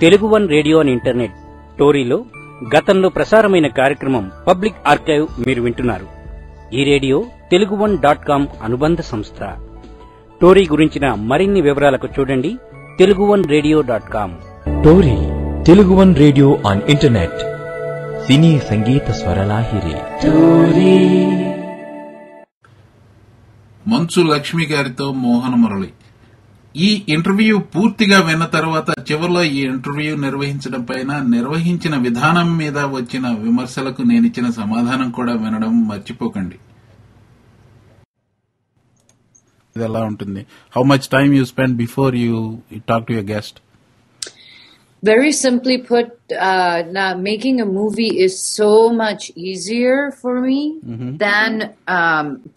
Telugu one radio and internet టోరీలో గతంలో ప్రసారమైన కార్యక్రమం పబ్లిక్ ఆర్కైవ్ మీరు వింటున్నారు. ఈ రేడియో తెలుగు1.com అనుబంధ సంస్థ. టోరీ గురించిన మరిన్ని వివరాలకు చూడండి తెలుగు1radio.com. Tori Telugu one radio on internet సినీ సంగీత స్వరలాహిరి. మంచు లక్ష్మి గారితో మోహన మురళి. ఈ ఇంటర్వ్యూ పూర్తిగా విన్న తర్వాత చివరిలో ఈ ఇంటర్వ్యూ నిర్వహించడం పైన నిర్వహించిన విధానం మీద వచ్చిన విమర్శలకు నేనిచ్చిన సమాధానం కూడా వినడం మర్చిపోకండి. ఇది ఎలా ఉంటుంది? How much time you spend before you talk to your guest? Very simply put, now making a movie is so much easier for me than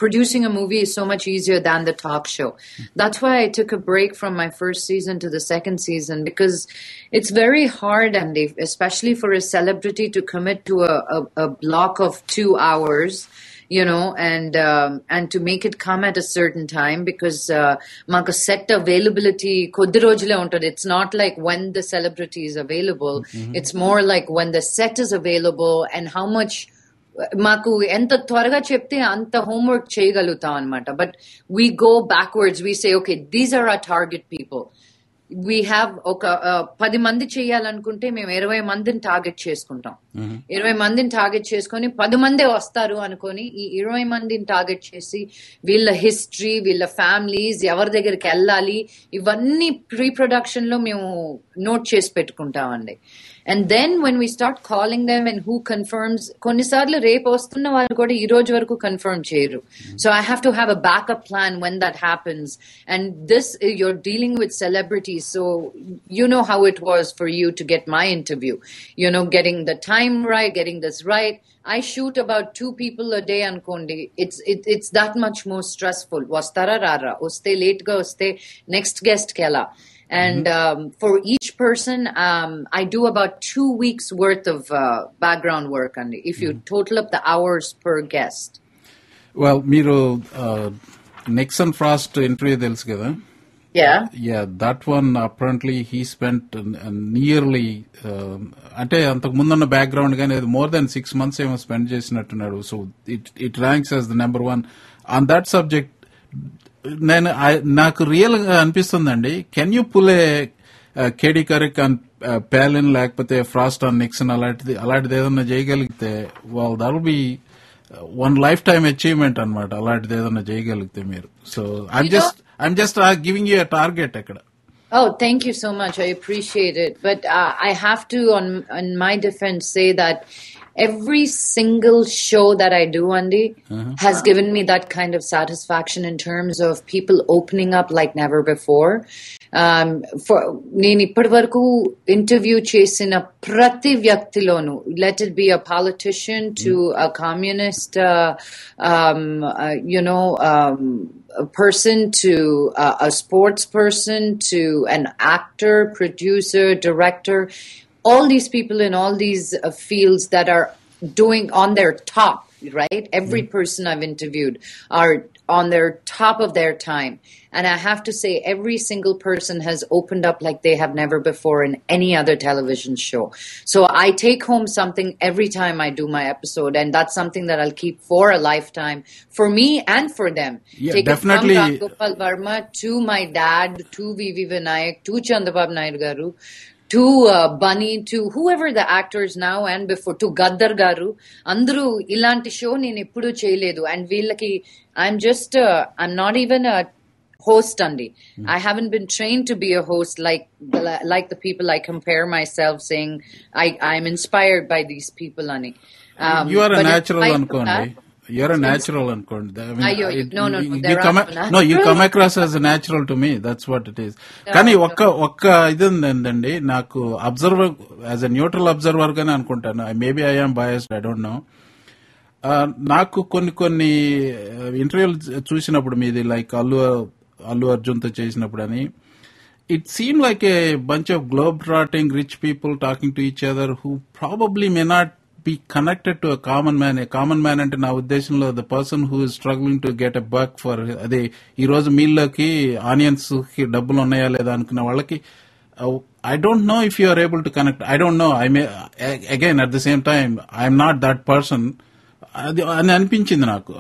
producing a movie is so much easier than the talk show. That's why I took a break from my first season to the second season, because it's very hard, and especially for a celebrity to commit to a block of 2 hours. You know, and to make it come at a certain time, because maka set availability koddi rojule untadi. It's not like when the celebrity is available. It's more like when the set is available and how much maku enta twaraga chepte anta homework cheyagalugtam anamata. But we go backwards. We say, okay, these are our target people. We have ఒక 10 మంది చేయాలనుకుంటే మేము 20 మందిని target చేసుకుంటాం. 20 మందిని target చేసుకుని 10 మందే వస్తారు అనుకొని ఈ 20 మందిని టార్గెట్ చేసి వీళ్ళ హిస్టరీ, వీళ్ళ ఫ్యామిలీస్, ఎవరి దగ్గరికి వెళ్ళాలి, ఇవన్నీ ప్రీ ప్రొడక్షన్ లో మేము నోట్ చేసి పెట్టుకుంటామండి. And then when we start calling them and who confirms, కొన్నిసార్లు రేపు వస్తున్న వాళ్ళు కూడా ఈ రోజు వరకు కన్ఫర్మ్ చేయరు. So I have to have a backup plan when that happens. And this, you're dealing with celebrities, so you know how it was for you to get my interview. You know, getting the time right, getting this right. I shoot about 2 people a day ankondi. It's that much more stressful. Vastara rara, oste late ga oste next guest kela. And for each person, I do about 2 weeks worth of background work. And if you total up the hours per guest. Well, మీరు Nixon Frost interview తెలుసు కదా? Yeah, that one apparently he spent nearly అంటే అంతకు ముందున్న background గానీ more than 6 months ఏమో spend చేసినట్టున్నాడు. So it ranks as the number 1 on that subject. నాకు రియల్ గా అనిపిస్తుందండి, can you pull a Katie Couric on Palin లేకపోతే ఫ్రాస్ట్ ఆన్ నిక్సన్ అలాంటిది ఏదన్నా చేయగలిగితే వాళ్ళు that will be one lifetime achievement అనమాట. అలాంటిది ఏదన్నా చేయగలిగితే మీరు. So I'm just giving you a target అక్కడ. Oh, thank you so much. I appreciate it. But I have to, on my defense, say that every single show that I do, Andy, has given me that kind of satisfaction in terms of people opening up like never before. For నేను ఇప్పటి వరకు interview చేసిన ప్రతి వ్యక్తిలోను, let it be a politician to a communist, a person to a sports person to an actor, producer, director, all these people in all these fields that are doing on their top, right? Every person I've interviewed are on their top of their time. And I have to say, every single person has opened up like they have never before in any other television show. So I take home something every time I do my episode, and that's something that I'll keep for a lifetime, for me and for them. Yeah, take definitely. It from Ragopal Verma to my dad, to V.V. Vinayak, to Chandrababu Naidu Garu, to Bunny, to whoever the actors now and before, to Gaddar Garu, andru ilanti show nenu eppudu cheyaledu. And veellaki I'm not even a host, Andy. I haven't been trained to be a host like the people I compare myself, saying I'm inspired by these people, Andy. You are a natural ankondi. You're a natural ankondi. I mean, no, you come across as a natural to me. That's what it is. Kani okka idundandi naku observer, as a neutral observer gaane anukuntanu. Maybe I am biased, I don't know. నాకు కొన్ని ఇంటర్వ్యూలు చూసినప్పుడు మీది like Allu Arjun తో చేసినప్పుడు అని, it seem like a bunch of globe trotting rich people talking to each other who probably may not be connected to common man. A common man అంటే నా ఉద్దేశంలో the person who is struggling to get a buck for, అదే ఈ రోజు మీల్లోకి onions కి డబ్బులు ఉన్నాయా లేదా అనుకున్న వాళ్ళకి I don't know if you are able to connect. I don't know. I may, again, at the same time, I am not that person. అని అనిపించింది నాకు.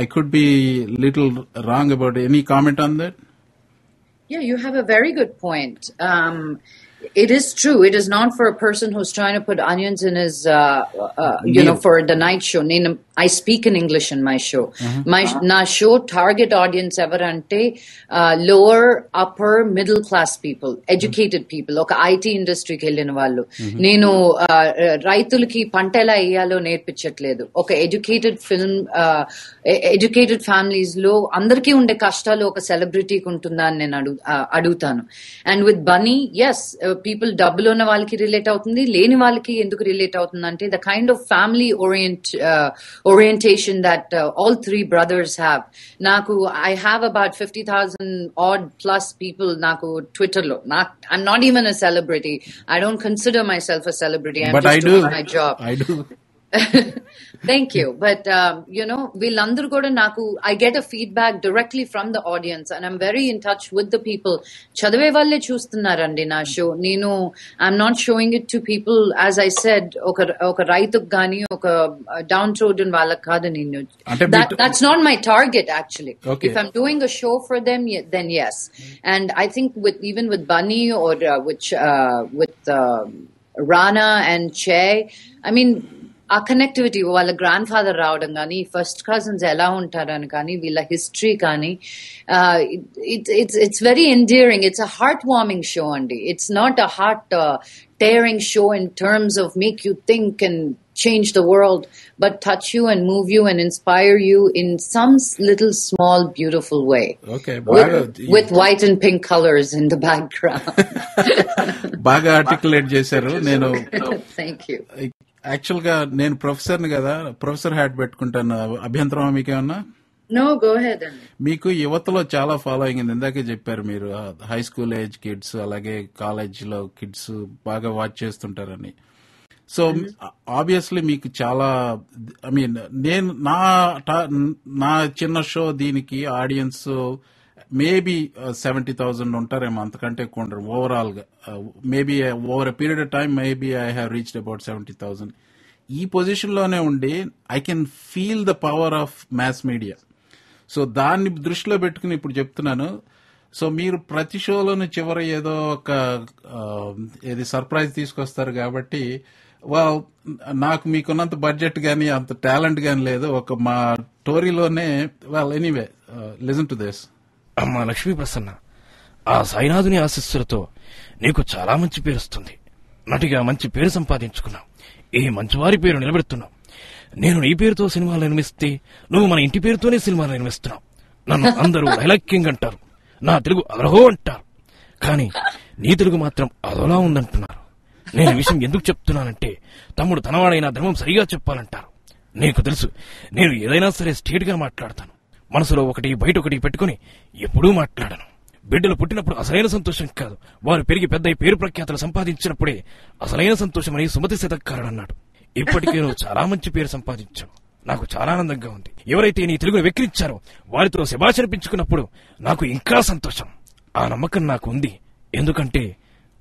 I could be little wrong about any comment on that. Yeah, you have a very good point. It is true. It is not for a person who's trying to put onions in his, for the night show. I speak in English in my show. Na show target audience evarante lower, upper, middle class people, educated people. Oka IT industry ki ellina vallu. Nenu raituliki panta ela eyalo nerpinchatledu. Oka educated families lo andarki unde kashtalu oka celebrity ki untunda ani nenu adugutanu. And with Bunny, yes, people double ఉన్న వాళ్ళకి relate అవుతుంది, లేని వాళ్ళకి ఎందుకు relate అవుతుంది అంటే the kind of family orientation that all three brothers have. Naku, I have about 50,000 odd plus people naku Twitter lo. I'm not even a celebrity. I don't consider myself a celebrity. I'm just doing my job. I do. Thank you. But, వీళ్ళందరూ కూడా నాకు, I get a feedback directly from the audience and I'm very in touch with the people. చదివే వాళ్ళే చూస్తున్నారండి నా show. I'm not showing it to people, as I said, ఒక రైతుకు గాని, ఒక down trodden వాళ్ళకి కాదు నేను. That's not my target actually. Okay. If I'm doing a show for them, then yes. And I think even with Bunny or with Rana and Che, I mean, ఆ connectivity, వాళ్ళ grand father రావడం కానీ, first cousins ఎలా ఉంటారని కానీ, వీళ్ళ history కానీ, it's very endearing. It's a heart warming show అండి. It's not a heart tearing show in terms of make you think and change the world, but touch you and move you and inspire you in some little small beautiful way. Okay, with white and pink colors in the background. బాగా articulate చేశారు. నేను thank you. Actual గా నేను ప్రొఫెసర్ని కదా, professor hat పెట్టుకుంటాను. అభ్యంతరమా మీకేమన్నా? No, go ahead. మీకు యువతలో చాలా ఫాలోయింగ్ ఉంది. ఇందాకే చెప్పారు మీరు హై స్కూల్ ఏజ్ కిడ్స్, అలాగే కాలేజ్ లో కిడ్స్ బాగా వాచ్ చేస్తుంటారని. సో ఆబ్వియస్లీ మీకు చాలా, ఐ మీన్, నేను నా చిన్న షో దీనికి ఆడియన్స్ మేబీ 70,000 ఉంటారేమో, అంతకంటే ఎక్కువ ఉంటారు ఓవరాల్ గా. Maybe over a period of time maybe I have reached about 70,000. ఈ పొజిషన్ లోనే ఉండి I can feel the power of mass media. So దాన్ని దృష్టిలో పెట్టుకుని ఇప్పుడు చెప్తున్నాను. సో మీరు ప్రతి షోలోని చివర ఏదో ఒక ఏది సర్ప్రైజ్ తీసుకొస్తారు కాబట్టి, నాకు మీకున్నంత బడ్జెట్ గానీ అంత టాలెంట్ గానీ లేదు. ఒక మా టోరీలోనే, ఎనీవే, లిసన్ టు దిస్. అమ్మా లక్ష్మీ ప్రసన్న, ఆ సాయినాథుని ఆశీస్సులతో నీకు చాలా మంచి పేరు వస్తుంది. నటిగా మంచి పేరు సంపాదించుకున్నావు. ఈ మంచివారి పేరు నిలబెడుతున్నావు. నేను నీ పేరుతో సినిమాలు నిర్మిస్తే నువ్వు మన ఇంటి పేరుతోనే సినిమాలు నిర్మిస్తున్నావు. నన్ను అందరూ డైలాగ్ అంటారు, నా తెలుగు అదరహో అంటారు. కానీ నీ తెలుగు మాత్రం అదోలా ఉందంటున్నారు. నేను విషయం ఎందుకు చెప్తున్నానంటే, తమ్ముడు తనవాడైనా ధర్మం సరిగా చెప్పాలంటారు. నీకు తెలుసు, నేను ఏదైనా సరే స్ట్రేట్ గా మాట్లాడతాను. మనసులో ఒకటి బయట ఒకటి పెట్టుకుని ఎప్పుడూ మాట్లాడను. బిడ్డలు పుట్టినప్పుడు అసలైన సంతోషం కాదు, వారు పెరిగి పెద్ద పేరు ప్రఖ్యాతలు సంపాదించినప్పుడే అసలైన సంతోషమని సుమతి శతకారుడు అన్నాడు. ఇప్పటికే నువ్వు చాలా మంచి పేరు సంపాదించావు. నాకు చాలా ఆనందంగా ఉంది. ఎవరైతే నీ తెలుగును వెక్కిరించారో వారితో శభాష్ అనిపించుకున్నప్పుడు నాకు ఇంకా సంతోషం. ఆ నమ్మకం నాకు ఉంది. ఎందుకంటే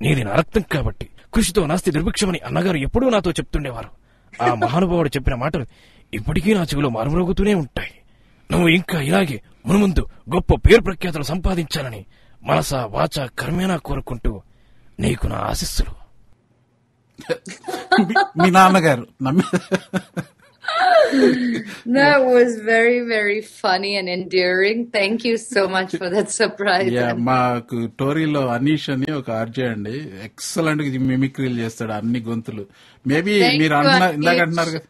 నీది నా రక్తం కాబట్టి. కృషితో నాస్తి దుర్భిక్షమని అన్నగారు ఎప్పుడూ నాతో చెప్తుండేవారు. ఆ మహానుభావుడు చెప్పిన మాటలు ఇప్పటికీ నా చెవిలో మారుమ్రోగుతూనే ఉంటాయి. నువ్వు ఇంకా ఇలాగే మునుముందు గొప్ప పేరు ప్రఖ్యాతలు సంపాదించాలని మనస వాచ కర్మేనా కోరుకుంటూ నీకు నా ఆశీస్సులు. మీ నాన్నగారు That was very, very funny and endearing. Thank you so much for that surprise. మాకు టోరీలో అనీష్ అని ఒక ఆర్జే అండి, ఎక్సలెంట్ గా మిమిక్రీలు చేస్తాడు అన్ని గొంతులు. మేబీ మీరు ఇందాక అంటున్నారు కదా.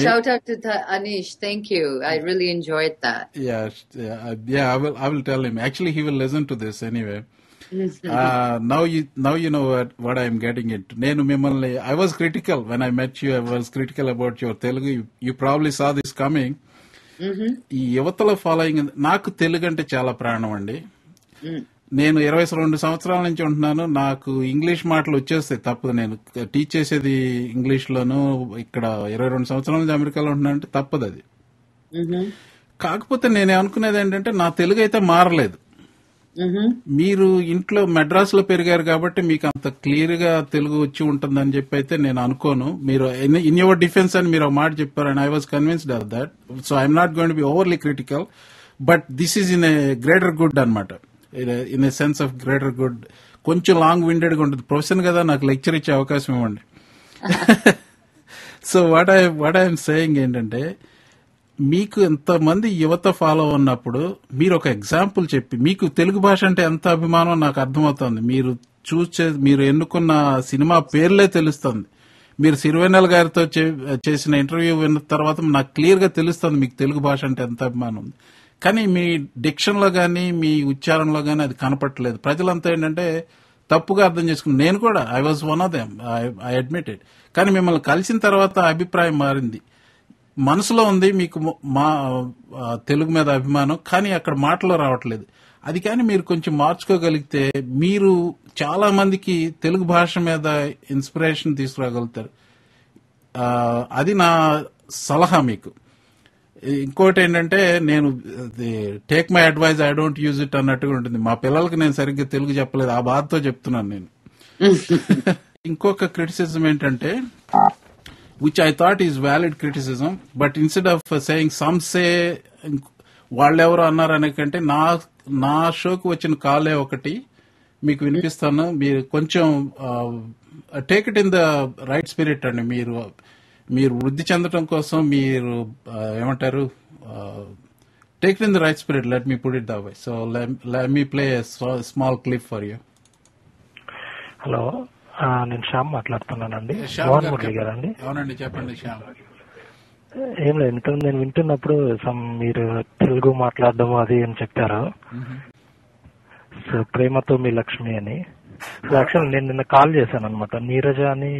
Shout out to Anish. Thank you. I really enjoyed that. Yeah. I will tell him. Actually, he will listen to this anyway. Now you know what I am getting into. Nenu mimmalni, I was critical when I met you. I was critical about your Telugu. You probably saw this coming. ఈ యువతలో following, నాకు తెలుగు అంటే చాలా ప్రాణం అండి. నేను 22 సంవత్సరాల నుంచి ఉంటున్నాను. నాకు ఇంగ్లీష్ మాటలు వచ్చేస్తాయి, తప్పదు. నేను టీచ్ చేసేది ఇంగ్లీష్ లోను. ఇక్కడ 22 సంవత్సరాల నుంచి అమెరికాలో ఉంటున్నానంటే తప్పదు అది. కాకపోతే నేను అనుకునేది ఏంటంటే, నా తెలుగు అయితే మారలేదు. మీరు ఇంట్లో మెడ్రాస్ లో పెరిగారు కాబట్టి మీకు అంత క్లియర్ గా తెలుగు వచ్చి ఉంటుందని చెప్పి అయితే నేను అనుకోను. మీరు ఇన్ యువర్ డిఫెన్స్ అని మీరు ఒక మాట చెప్పారు, and I was convinced of that. So I'm not going to be overly critical, but this is in a greater good అనమాట, in a sense of greater good. కొంచెం లాంగ్ విండెడ్ గా ఉంటుంది. Profession కదా, నాకు లెక్చర్ ఇచ్చే అవకాశం ఇవ్వండి. So what I'm saying ఏంటంటే, మీకు ఎంతమంది యువత ఫాలో ఉన్నప్పుడు మీరు ఒక ఎగ్జాంపుల్ చెప్పి, మీకు తెలుగు భాష అంటే ఎంత అభిమానం నాకు అర్థమవుతుంది. మీరు ఎన్నుకున్న సినిమా పేర్లే తెలుస్తుంది. మీరు సిరివెన్నెల గారితో చేసిన ఇంటర్వ్యూ విన్న తర్వాత నాకు క్లియర్ గా తెలుస్తుంది మీకు తెలుగు భాష అంటే ఎంత అభిమానం ఉంది. కానీ మీ డిక్షన్ లో గానీ మీ ఉచ్చారణలో గానీ అది కనపట్లేదు. ప్రజలంతా ఏంటంటే తప్పుగా అర్థం చేసుకుని, నేను కూడా I was one of them, I admitted. కానీ మిమ్మల్ని కలిసిన తర్వాత అభిప్రాయం మారింది. మనసులో ఉంది మీకు మా తెలుగు మీద అభిమానం, కానీ అక్కడ మాటలో రావట్లేదు. అది కానీ మీరు కొంచెం మార్చుకోగలిగితే మీరు చాలా మందికి తెలుగు భాష మీద ఇన్స్పిరేషన్ తీసుకురాగలుగుతారు. అది నా సలహా మీకు. ఇంకోటి ఏంటంటే, నేను take my advice, I don't use it అన్నట్టుగా ఉంటుంది. మా పిల్లలకి నేను సరిగ్గా తెలుగు చెప్పలేదు, ఆ బాధతో చెప్తున్నాను నేను. ఇంకొక క్రిటిసిజం ఏంటంటే, which I thought is valid criticism, but instead of saying some say వాళ్ళెవరో అన్నారు అనే కంటే నా షోకి వచ్చిన కాలే ఒకటి మీకు వినిపిస్తాను. మీరు కొంచెం take it in the right spirit అండి. మీరు వృద్ధి చెందడం కోసం మీరు ఏమంటారు, take it in the right spirit. Let me put it the way. So let me play small clip for you. Hello, నేను శ్యామ్ మాట్లాడుతున్నానండి. మోహన్ మురళి గారండి? అవునండి, చెప్పండి శ్యామ్. ఏం లేదు, ఇంతకు నేను వింటున్నప్పుడు మీరు తెలుగు మాట్లాడడం అది అని చెప్పారు. సో ప్రేమతో మీ లక్ష్మి అని. యాక్చువల్ నేను నిన్న కాల్ చేశాను అనమాట. నీరజ అని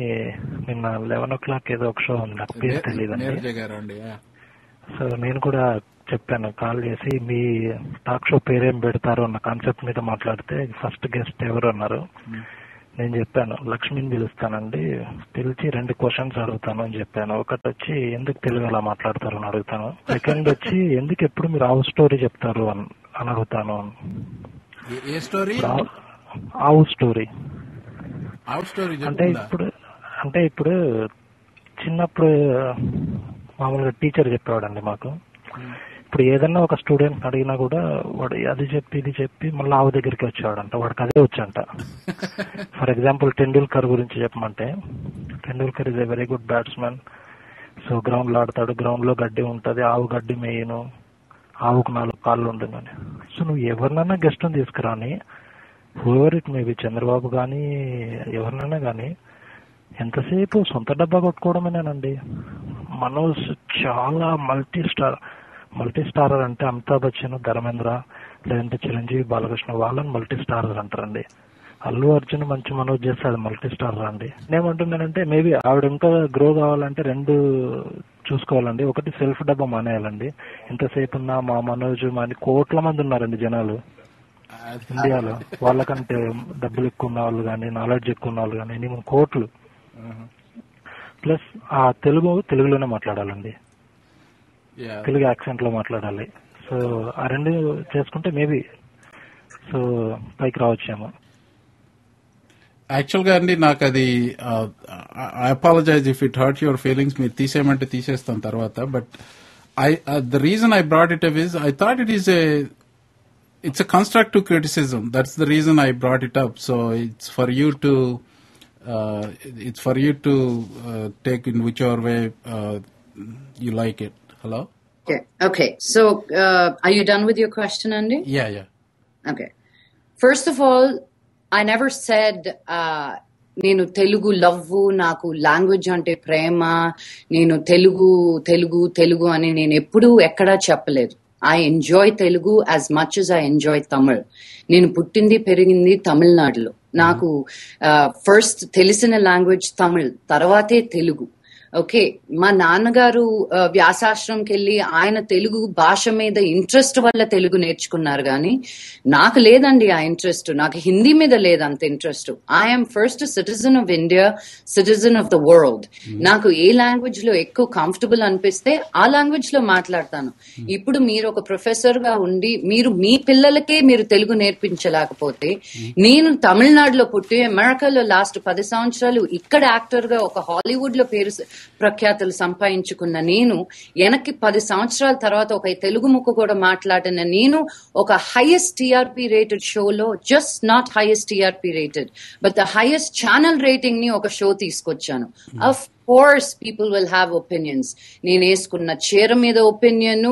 నిన్న 11 o'clock ఏదో ఒక షో ఉంది, నాకు పేరు తెలియదండి. సో నేను కూడా చెప్పాను కాల్ చేసి, మీ టాక్ షో పేరేం పెడతారు అన్న కాన్సెప్ట్ మీద మాట్లాడితే ఫస్ట్ గెస్ట్ ఎవరు అన్నారు. నేను చెప్పాను లక్ష్మిని పిలుస్తానండి, పిలిచి 2 questions అడుగుతాను అని చెప్పాను. ఒకటి వచ్చి ఎందుకు తెలుగు అలా మాట్లాడతారు అని అడుగుతాను. సెకండ్ వచ్చి ఎందుకు ఎప్పుడు మీరు ఆవు స్టోరీ చెప్తారు అని అడుగుతాను. ఆవు స్టోరీ అంటే ఇప్పుడు చిన్నప్పుడు మామూలుగా టీచర్ చెప్పేవాడండి మాకు. ఇప్పుడు ఏదన్నా ఒక స్టూడెంట్ అడిగినా కూడా వాడు అది చెప్పి ఇది చెప్పి మళ్ళీ ఆవు దగ్గరికి వచ్చేవాడంట, వాడికి అదే వచ్చంట. ఫర్ ఎగ్జాంపుల్ టెండూల్కర్ గురించి చెప్పమంటే, Tendulkar is a very good batsmen. So ground లో ఆడతాడు, గ్రౌండ్ లో గడ్డి ఉంటది, ఆవు గడ్డి మేయను, ఆవుకు 4 కాళ్ళు ఉంటుందని. సో నువ్వు ఎవరినైనా గెస్ట్ తీసుకురాని, హూఎవర్ ఇట్ మేబీ, చంద్రబాబు కానీ ఎవరినైనా కానీ, ఎంతసేపు సొంత డబ్బా కొట్టుకోవడమేనండి. మనోజ్ చాలా మల్టీ స్టారర్ అంటే అమితాబ్ బచ్చన్, ధర్మేంద్ర, లేదంటే చిరంజీవి, బాలకృష్ణ, వాళ్ళని మల్టీ స్టారర్ అంటారండి. అల్లు అర్జున్ మంచి మనోజ్ చేస్తే అది మల్టీ స్టారర్ అండి. నేనేమంటున్నానంటే, మేబీ ఆవిడ ఇంకా గ్రో కావాలంటే 2 చూసుకోవాలండి. ఒకటి సెల్ఫ్ డబ్బా మానేయాలండి. ఎంతసేపు ఉన్నా మా మనోజ్ అని కోట్ల మంది ఉన్నారండి జనాలు ఇండియాలో. వాళ్ళకంటే డబ్బులు ఎక్కువ ఉన్న వాళ్ళు కానీ, నాలెడ్జ్ ఎక్కువ ఉన్న వాళ్ళు కానీ, ఎన్ని కోట్లు. ప్లస్ ఆ తెలుగులోనే మాట్లాడాలండి, తెలుగు యాక్సెంట్ లో మాట్లాడాలి. సో ఆ 2 చేసుకుంటే మేబీ సో పైకి రావచ్చేమో. యాక్చువల్ గా అండి నాకు అది, I apologize if it hurt your feelings. మీరు తీసేయమంటే తీసేస్తాం తర్వాత. But the reason I brought it up is, I thought it's a constructive criticism. That's the reason I brought it up. So it's for you to take in whichever way you like it. Hello? Okay. So, are you done with your question, Andy? Yeah. Okay. First of all, I never said, నేను Telugu love, నాకు language అంటే ప్రేమ, నేను తెలుగు అని నేను ఎప్పుడూ ఎక్కడా చెప్పలేదు. I enjoy Telugu as much as I enjoy Tamil. నేను పుట్టింది పెరిగింది తమిళనాడులో. నాకు ఫస్ట్ తెలిసిన లాంగ్వేజ్ తమిళ్, తర్వాతే తెలుగు. ఓకే, మా నాన్నగారు వ్యాసాశ్రమంకి వెళ్ళి ఆయన తెలుగు భాష మీద ఇంట్రెస్ట్ వల్ల తెలుగు నేర్చుకున్నారు గాని నాకు లేదండి ఆ ఇంట్రెస్ట్. నాకు హిందీ మీద లేదు అంత interest. I'm first citizen of India, citizen of the world. నాకు ఏ లాంగ్వేజ్ లో ఎక్కువ కంఫర్టబుల్ అనిపిస్తే ఆ లాంగ్వేజ్ లో మాట్లాడతాను. ఇప్పుడు మీరు ఒక ప్రొఫెసర్ గా ఉండి మీరు మీ పిల్లలకే మీరు తెలుగు నేర్పించలేకపోతే, నేను తమిళనాడులో పుట్టి అమెరికాలో లాస్ట్ 10 సంవత్సరాలు ఇక్కడ యాక్టర్ గా ఒక హాలీవుడ్ లో పేరు ప్రఖ్యాతులు సంపాదించుకున్న నేను, వెనక్కి 10 సంవత్సరాల తర్వాత ఒక తెలుగు ముక్క కూడా మాట్లాడిన నేను ఒక హైయెస్ట్ టీఆర్పీ రేటెడ్ షోలో, just not highest TRP rated but the highest channel rating ని ఒక షో తీసుకొచ్చాను. Of course people will have opinions. నేను వేసుకున్న చీర మీద ఒపీనియన్,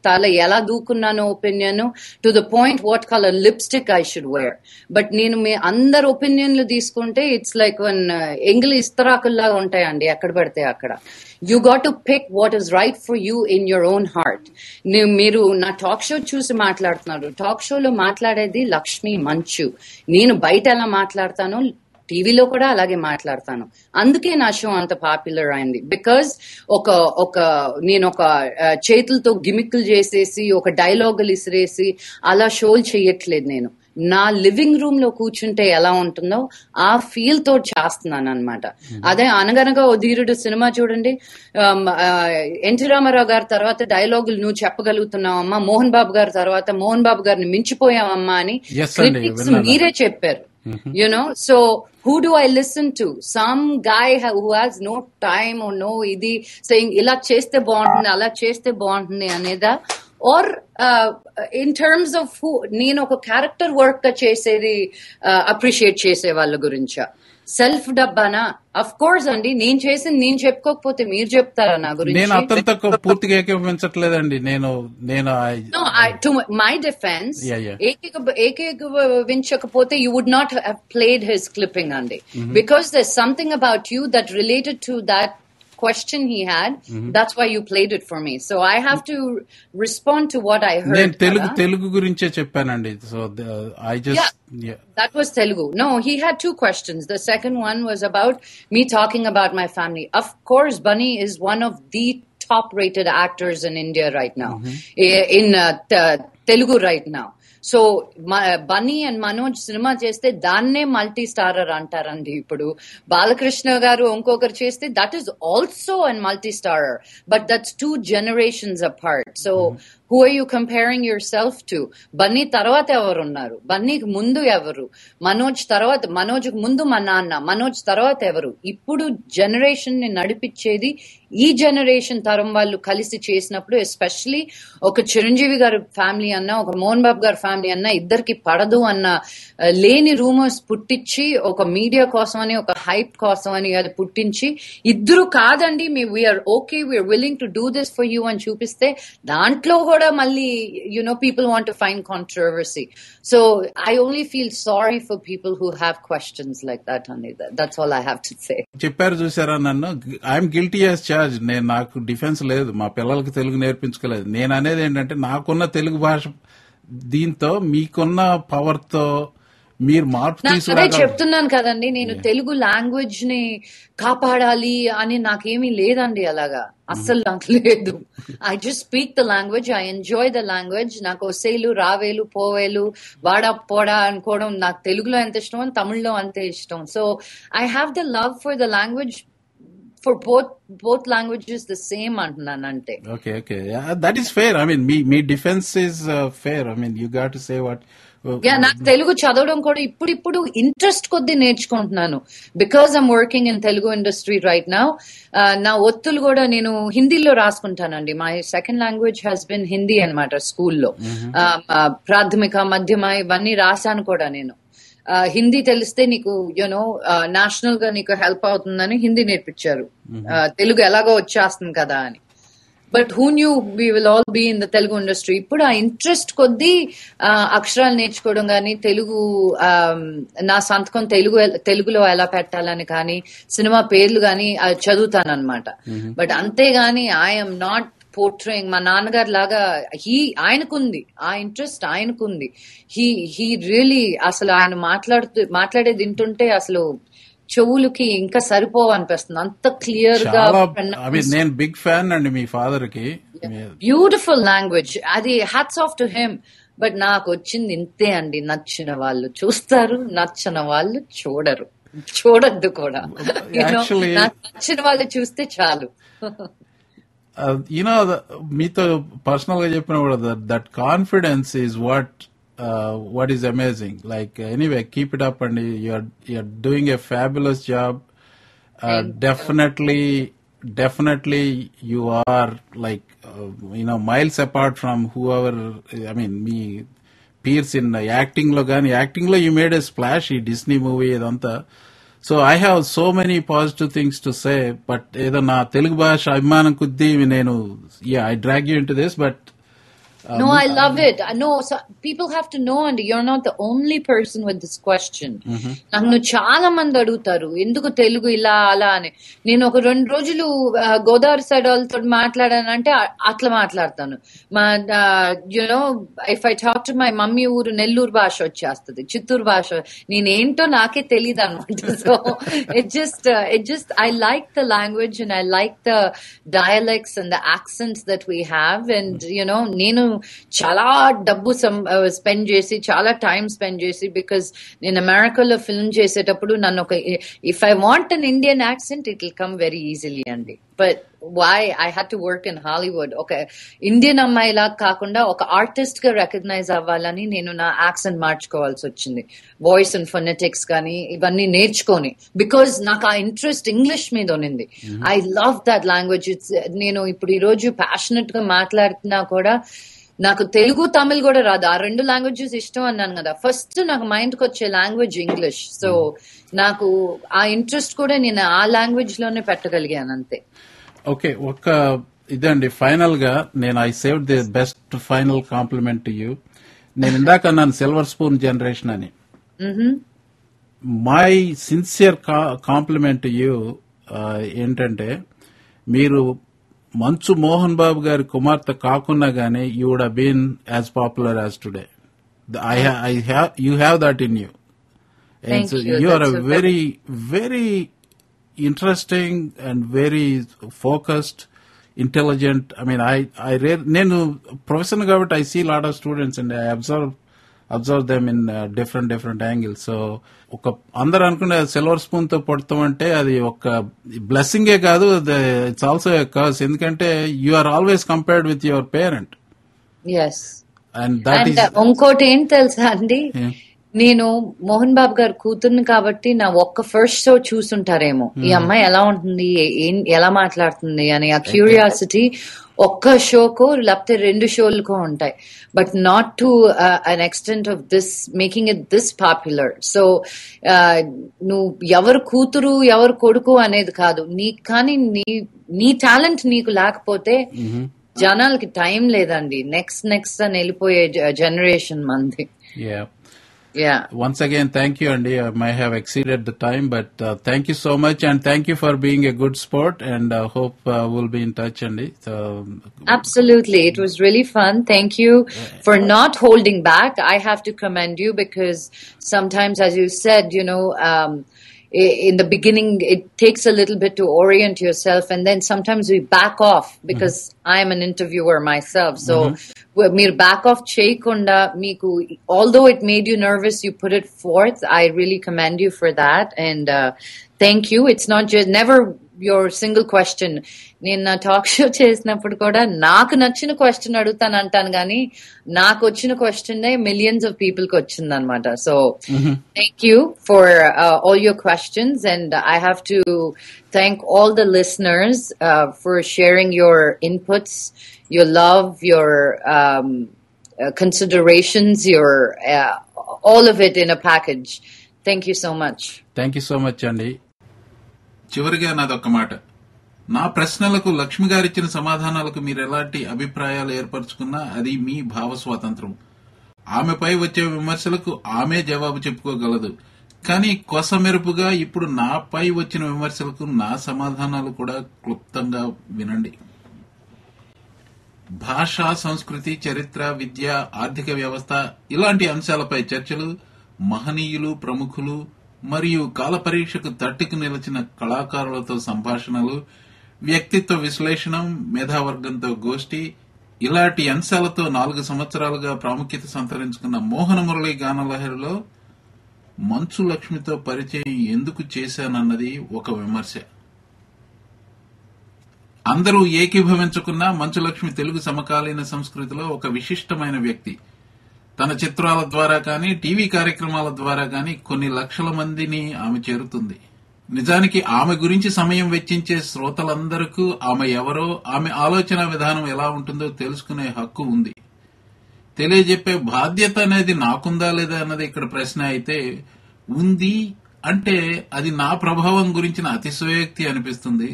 తల ఎలా దూకున్నానో opinion, to the point what colour lipstick I should wear. But నేను మీ అందరు ఒపీనియన్లు తీసుకుంటే ఇట్స్ లైక్ వన్ ఎంగిలి ఇస్తరాకుల్లాగా ఉంటాయండి ఎక్కడ పడితే అక్కడ. You got to pick what is right for you in your own heart. మీరు నా టాక్ షో చూసి మాట్లాడుతున్నారు. టాక్ షోలో మాట్లాడేది లక్ష్మి మంచు. నేను బయట ఎలా మాట్లాడతానో టీవీలో కూడా అలాగే మాట్లాడతాను. అందుకే నా షో అంత పాపులర్ అయింది. బికాజ్ నేను ఒక చేతులతో గిమిక్కులు చేసేసి ఒక డైలాగులు ఇసిరేసి అలా షోలు చెయ్యట్లేదు. నేను నా లివింగ్ రూమ్ లో కూర్చుంటే ఎలా ఉంటుందో ఆ ఫీల్ తో చేస్తున్నాను అనమాట. అదే అనగనగా ఓ ధీరుడు సినిమా చూడండి, ఎన్టీ రామారావు గారి తర్వాత డైలాగులు నువ్వు చెప్పగలుగుతున్నావమ్మా, మోహన్ బాబు గారి తర్వాత మోహన్ బాబు గారిని మించిపోయావమ్మా అని క్రిటిక్స్ మీరే చెప్పారు. You know, so who do I listen to? Some guy who has no time or no idi saying ila cheste baguntundi ala cheste baguntundi aneda, or in terms of who nenu oka character work ga chesedi appreciate chese valla gurincha. Self డబ్బానా? Of course అండి, నేను చేసింది నేను చెప్పుకోకపోతే మీరు చెప్తారా నా గురించి? నేను అతనితో పూర్తిగా ఏకీభవించట్లేదండి. టు మై డిఫెన్స్, ఏకీభవించకపోతే you would not have played his clipping అండి. Because there something about you that related to that question he had. That's why you played it for me. So I have to respond to what I heard. నేను తెలుగు గురించే చెప్పానండి. So I just that was Telugu. No, he had 2 questions. The second one was about me talking about my family. Of course, Bunny is one of the top rated actors in India right now. In Telugu right now. So Bunny and Manoj cinema చేస్తే దాన్నే multi starrer అంటారండి. ఇప్పుడు బాలకృష్ణ గారు ఇంకొకరు చేస్తే that is also an multi starrer, but that's 2 generations apart. So who are you comparing yourself to? Bunny తర్వాత ఎవరున్నారు? బన్నీకి ముందు ఎవరు? మనోజ్ తర్వాత, మనోజ్ ముందు మా నాన్న, మనోజ్ తర్వాత ఎవరు? ఇప్పుడు జనరేషన్ ని నడిపించేది ఈ జనరేషన్ తరం వాళ్ళు కలిసి చేసినప్పుడు, ఎస్పెషలీ ఒక చిరంజీవి గారి ఫ్యామిలీ అన్నా ఒక మోహన్ బాబు గారి ఫ్యామిలీ అన్నా ఇద్దరికి పడదు అన్న లేని రూమర్స్ పుట్టించి, ఒక మీడియా కోసం అని ఒక హైప్ కోసం అని అది పుట్టించి, ఇద్దరు కాదండి we are okay, we are willing to do this for you అని చూపిస్తే దాంట్లో కూడా మళ్ళీ people want to find controversy. So I only feel sorry for people who have questions like that, honey. That's all I have to say. చెప్పారు చూసారా నన్ను, I'm guilty as charge. నాకు defence లేదు, మా పిల్లలకి తెలుగు నేర్పించుకోలేదు. నేను అనేది ఏంటంటే నాకున్న తెలుగు భాష దీంతో మీకున్న పవర్ తో మీరు మార్పు తీసుకురా చెప్తున్నాను కదండి. నేను తెలుగు లాంగ్వేజ్ ని కాపాడాలి అని నాకేమీ లేదండి, అలాగా అస్సలు నాకు లేదు. I just speak the language, I enjoy the language. నాకు ఒసేలు రావేలు పోవేలు వాడా పోడా అనుకోవడం నాకు తెలుగులో ఎంత ఇష్టం తమిళ్లో అంతే ఇష్టం. So I have the love for the language, for both languages the same antunanante. Okay, that is fair. I mean me defense is fair. I mean you got to say what నాకు తెలుగు చదవడం కూడా ఇప్పుడు interest కొద్ది నేర్చుకుంటున్నాను. Because I'm working in Telugu industry right now. నా ఒత్తులు కూడా నేను హిందీలో రాసుకుంటానండి. My second language has been Hindi అనమాట. స్కూల్లో ప్రాథమిక మధ్యమ ఇవన్నీ రాశాను కూడా నేను. హిందీ తెలిస్తే నీకు నేషనల్ గా నీకు హెల్ప్ అవుతుందని హిందీ నేర్పించారు. తెలుగు ఎలాగో వచ్చేస్తుంది కదా అని. But who knew we will all be in the Telugu industry. ఇప్పుడు ఆ ఇంట్రెస్ట్ కొద్దీ అక్షరాలు నేర్చుకోవడం కానీ, తెలుగు నా సంతకం తెలుగులో ఎలా పెట్టాలని కానీ, సినిమా పేర్లు కానీ చదువుతానన్నమాట. బట్ అంతేగాని ఐఎమ్ నాట్ పోర్ట్రేయింగ్ మా నాన్నగారు లాగా. ఆయనకుంది ఆ ఇంట్రెస్ట్, ఆయనకుంది. హీ రియలీ అసలు ఆయన మాట్లాడేది వింటుంటే అసలు చెవులకి ఇంకా సరిపోవనిపిస్తుంది, అంత క్లియర్ గా. నేను బిగ్ ఫ్యాన్ అండి మీ ఫాదర్ కి. బ్యూటిఫుల్ లాంగ్వేజ్, అది hats off to him. But నాకు వచ్చింది ఇంతే అండి, నచ్చిన వాళ్ళు చూస్తారు, నచ్చని వాళ్ళు చూడద్దు కూడా. నచ్చిన వాళ్ళు చూస్తే చాలు. మీతో పర్సనల్ గా చెప్పిన కూడా that confidence is what is amazing. Like anyway, keep it up, and you're doing a fabulous job. Definitely you are like miles apart from whoever, me peers in acting lo you made a splashy Disney movie idantha. So I have so many positive things to say, but edo na Telugu bhasha abhimanam kuddi I drag you into this, but no, I love it. No, so people have to know, and you're not the only person with this question. నన్ను చాలా మంది అడుగుతారు ఎందుకు తెలుగు ఇలా అలా అని. నేను ఒక 2 రోజులు గోదావరి సైడ్ వాళ్ళతో మాట్లాడానంటే అట్లా మాట్లాడతాను. If I talk to my mummy ఊరు నెల్లూరు భాష వచ్చేస్తుంది, చిత్తూరు భాష, నేనేంటో నాకే తెలియదు అనమాట. So it just I like the language and I like the dialects and the accents that we have, and నేను చాలా డబ్బు స్పెండ్ చేసి, చాలా టైం స్పెండ్ చేసి, బికాస్ నేను అమెరికాలో ఫిల్మ్ చేసేటప్పుడు నన్ను if I want an Indian accent it will come very easily అండి. But why I had to work in Hollywood. Okay, Indian అమ్మాయిలా కాకుండా ఒక ఆర్టిస్ట్ గా రికగ్నైజ్ అవ్వాలని నేను నా యాక్సెంట్ మార్చుకోవాల్సి వచ్చింది. వాయిస్ అండ్ ఫొనెటిక్స్ కానీ ఇవన్నీ నేర్చుకొని, బికాజ్ నాకు ఆ ఇంట్రెస్ట్ ఇంగ్లీష్ మీద ఉన్నింది. I love that language. నేను ఇప్పుడు ఈ రోజు ప్యాషనెట్ గా మాట్లాడుతున్నా కూడా నాకు తెలుగు తమిళ్ కూడా రాదు, ఆ 2 లాంగ్వేజెస్ ఇష్టం అన్నాను కదా. ఫస్ట్ నాకు మైండ్ కి వచ్చే లాంగ్వేజ్ ఇంగ్లీష్. సో నాకు ఆ ఇంట్రెస్ట్ కూడా నేను ఆ లాంగ్వేజ్ లోనే పెట్టగలిగాను అంతే. ఓకే, ఇదండి ఫైనల్ గా నేను I save the best final compliment to you. నేను ఇందాక అన్నాను సిల్వర్ స్పూన్ జనరేషన్ అని. My sincere compliment to you ఏంటంటే, మీరు మంచు మోహన్ బాబు గారి కుమార్తె కాకున్నా గానీ you would have been as popular as today. You have that in you. You are a very very interesting and very focused, intelligent. నేను professor కాబట్టి I see a lot of students and I observe them in different angles. So అందరు అనుకునే silver spoon తో పడతాం అంటే అది ఒక బ్లెస్సింగే కాదు, ఇట్స్ ఆల్సో ఎ కర్స్. ఎందుకంటే you are always compared with your parent. And ఇంకోటి ఏం తెలుసా అండి, నేను మోహన్ బాబు గారు కూతుర్ని కాబట్టి నా ఒక్క ఫస్ట్ షో చూసుంటారేమో, ఈ అమ్మాయి ఎలా ఉంటుంది, ఎలా మాట్లాడుతుంది అని ఆ క్యూరియాసిటీ ఒక్క షోకో లేకపోతే 2 షోలకో ఉంటాయి. But not to an extent of this making it this popular. So నువ్వు ఎవరు కూతురు ఎవరు కొడుకు అనేది కాదు, కానీ నీ టాలెంట్ నీకు లేకపోతే జనాలకి టైం లేదండి. నెక్స్ట్ అని వెళ్ళిపోయే జనరేషన్ మంది. Yeah. Once again, thank you, Andy. I might have exceeded the time, but thank you so much, and thank you for being a good sport, and hope we'll be in touch, Andy. So, absolutely. It was really fun. Thank you for not holding back. I have to commend you, because sometimes, as you said, in the beginning, it takes a little bit to orient yourself, and then sometimes we back off, because I am an interviewer myself. So, meer back off cheyakunda meeku, although it made you nervous, you put it forth. I really commend you for that, and thank you. It's not just never your single question. నేను నా talk show చేసినప్పుడు కూడా నాకు నచ్చిన question అడుగుతాను అంటాను, కానీ నాకు వచ్చిన క్వశ్చన్ మిలియన్స్ ఆఫ్ పీపుల్ కి వచ్చింది అనమాట. So thank you for all your questions, and I have to thank all the listeners for sharing your inputs, your love, your considerations, your all of it in a package. Thank you so much. Thank you so much, Andy. చివరిగా నాదొక్క మాట. నా ప్రశ్నలకు లక్ష్మి గారిచ్చిన సమాధానాలకు మీరు ఎలాంటి అభిప్రాయాలు ఏర్పరచుకున్నా అది మీ భావ స్వాతంత్రం. ఆమెపై వచ్చే విమర్శలకు ఆమె జవాబు చెప్పుకోగలదు, కానీ కొసమెరుపుగా ఇప్పుడు నాపై వచ్చిన విమర్శలకు నా సమాధానాలు కూడా క్లుప్తంగా వినండి. భాష, సంస్కృతి, చరిత్ర, విద్య, ఆర్థిక వ్యవస్థ ఇలాంటి అంశాలపై చర్చలు మహనీయులు, ప్రముఖులు, మరియు కాల పరీక్షకు తట్టుకు నిలిచిన కళాకారులతో సంభాషణలు, వ్యక్తిత్వ విశ్లేషణ, మేధావర్గంతో గోష్ఠి, ఇలాంటి అంశాలతో 4 సంవత్సరాలుగా ప్రాముఖ్యత సంతరించుకున్న మోహన మురళి గానలహరిలో మంచు లక్ష్మితో పరిచయం ఎందుకు చేశానన్నది ఒక విమర్శ. అందరూ ఏకీభవించుకున్న మంచు లక్ష్మి తెలుగు సమకాలీన సంస్కృతిలో ఒక విశిష్టమైన వ్యక్తి. తన చిత్రాల ద్వారా కానీ, టీవీ కార్యక్రమాల ద్వారా కానీ కొన్ని లక్షల మందిని ఆమె చేరుతుంది. నిజానికి ఆమె గురించి సమయం వెచ్చించే శ్రోతలందరికీ ఆమె ఎవరో, ఆమె ఆలోచన విధానం ఎలా ఉంటుందో తెలుసుకునే హక్కు ఉంది. తెలియజెప్పే బాధ్యత అనేది నాకుందా లేదా అన్నది ఇక్కడ ప్రశ్న అయితే, ఉంది అంటే అది నా ప్రభావం గురించిన అతిశయోక్తి అనిపిస్తుంది.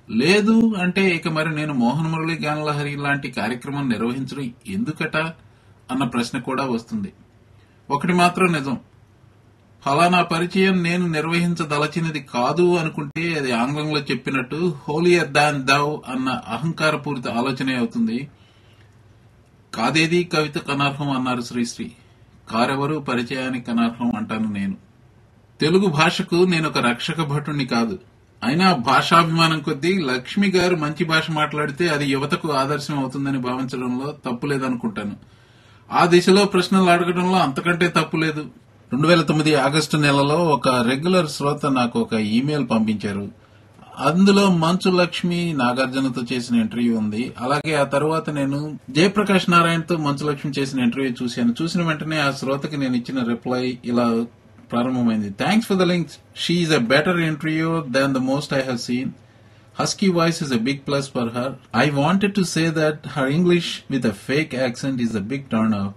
లేదు అంటే ఇక మరి నేను మోహన్ మురళి గానలహరి లాంటి కార్యక్రమం నిర్వహించడం ఎందుకట అన్న ప్రశ్న కూడా వస్తుంది. ఒకటి మాత్రం నిజం, ఫలానా పరిచయం నేను నిర్వహించదలచినది కాదు అనుకుంటే అది ఆంగ్లంలో చెప్పినట్టు హోలియర్ దాన్ దౌ అన్న అహంకారపూరిత ఆలోచనే అవుతుంది. కాదేది కవితకు అనర్హం అన్నారు శ్రీశ్రీ, కారెవరు పరిచయానికి అనర్హం అంటాను నేను. తెలుగు భాషకు నేను ఒక రక్షక భటుణ్ణి కాదు. అయినా భాషాభిమానం కొద్దీ లక్ష్మి గారు మంచి భాష మాట్లాడితే అది యువతకు ఆదర్శం అవుతుందని భావించడంలో తప్పులేదనుకుంటాను. ఆ దిశలో ప్రశ్నలు అడగడంలో అంతకంటే తప్పులేదు. 2009 ఆగస్టు నెలలో ఒక రెగ్యులర్ శ్రోత నాకు ఒక ఈమెయిల్ పంపించారు. అందులో మంచు లక్ష్మి, నాగార్జునతో చేసిన ఇంటర్వ్యూ ఉంది. అలాగే ఆ తర్వాత నేను జయప్రకాష్ నారాయణతో మంచు లక్ష్మి చేసిన ఇంటర్వ్యూ చూశాను. చూసిన వెంటనే ఆ శ్రోతకి నేను ఇచ్చిన రిప్లై ఇలా ప్రారంభమైంది. Thanks for the links. She is a better interview than the most I have seen. Husky voice is a big plus for her. I wanted to say that her English with a fake accent is a big turn off,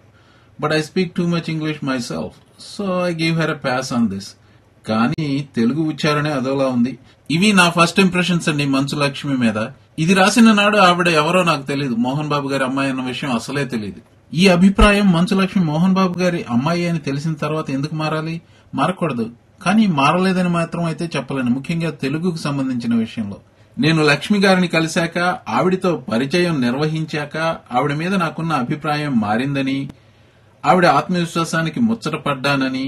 but I speak too much English myself, so I gave her a pass on this. కానీ తెలుగు ఉచ్చారణే అదోలా ఉంది. ఇవి నా first impressions అండి మంచు లక్ష్మి మీద. ఇది రాసిన నాడు ఆవిడ ఎవరో నాకు తెలియదు. మోహన్ బాబు గారి అమ్మాయి అన్న విషయం అసలే తెలియదు. ఈ అభిప్రాయం మంచు లక్ష్మి మోహన్ బాబు గారి అమ్మాయి అని తెలిసిన తర్వాత ఎందుకు మారాలి? మారకూడదు. కానీ మారలేదని మాత్రం అయితే చెప్పలేను, ముఖ్యంగా తెలుగుకు సంబంధించిన విషయంలో. నేను లక్ష్మి గారిని కలిశాక, ఆవిడతో పరిచయం నిర్వహించాక ఆవిడ మీద నాకున్న అభిప్రాయం మారిందని, ఆవిడ ఆత్మవిశ్వాసానికి ముచ్చటపడ్డానని,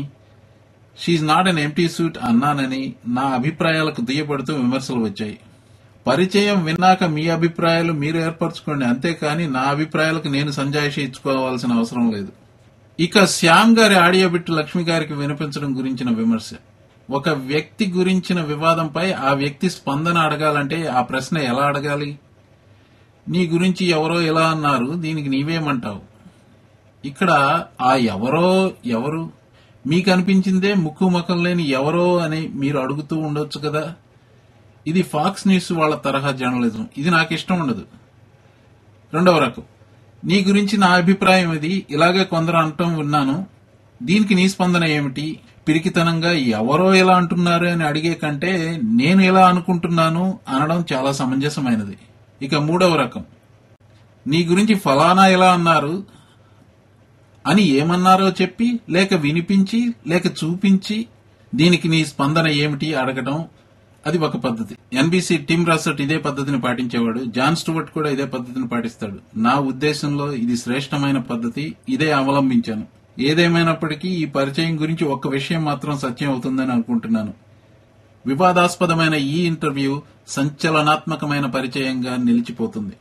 she's not an empty suit అన్నానని నా అభిప్రాయాలకు దుయ్యబడుతూ విమర్శలు వచ్చాయి. పరిచయం విన్నాక మీ అభిప్రాయాలు మీరు ఏర్పరచుకోండి, అంతేకాని నా అభిప్రాయాలకు నేను సంజాయిషి ఇచ్చుకోవాల్సిన అవసరం లేదు. ఇక శ్యామ్ గారి ఆడియో బిట్టు లక్ష్మి గారికి వినిపించడం గురించిన విమర్శ. ఒక వ్యక్తి గురించిన వివాదంపై ఆ వ్యక్తి స్పందన అడగాలంటే ఆ ప్రశ్న ఎలా అడగాలి? నీ గురించి ఎవరో ఎలా అన్నారు, దీనికి నీవేమంటావు? ఇక్కడ ఆ ఎవరో ఎవరు? మీకు అనిపించిందే ముక్కు ముఖం లేని ఎవరో అని మీరు అడుగుతూ ఉండొచ్చు కదా. ఇది ఫాక్స్ న్యూస్ వాళ్ళ తరహా జర్నలిజం. ఇది నాకు ఇష్టం ఉండదు. రెండవ రకం, నీ గురించి నా అభిప్రాయం ఇది, ఇలాగే కొందరు అంటం విన్నాను, దీనికి నీ స్పందన ఏమిటి? పిరికితనంగా ఎవరో ఎలా అంటున్నారు అని అడిగే కంటే నేను ఎలా అనుకుంటున్నాను అనడం చాలా సమంజసమైనది. ఇక మూడవ రకం, నీ గురించి ఫలానా ఎలా అన్నారు అని ఏమన్నారో చెప్పి, లేక వినిపించి, లేక చూపించి దీనికి నీ స్పందన ఏమిటి అడగడం, అది ఒక పద్ధతి. ఎన్బీసీ టిమ్ రసెట్ ఇదే పద్ధతిని పాటించేవాడు. జాన్ స్టూవర్ట్ కూడా ఇదే పద్ధతిని పాటిస్తాడు. నా ఉద్దేశంలో ఇది శ్రేష్టమైన పద్ధతి, ఇదే అవలంబించాను. ఏదేమైనప్పటికీ ఈ పరిచయం గురించి ఒక్క విషయం మాత్రం సత్యం అవుతుందని అనుకుంటున్నాను. వివాదాస్పదమైన ఈ ఇంటర్వ్యూ సంచలనాత్మకమైన పరిచయంగా నిలిచిపోతుంది.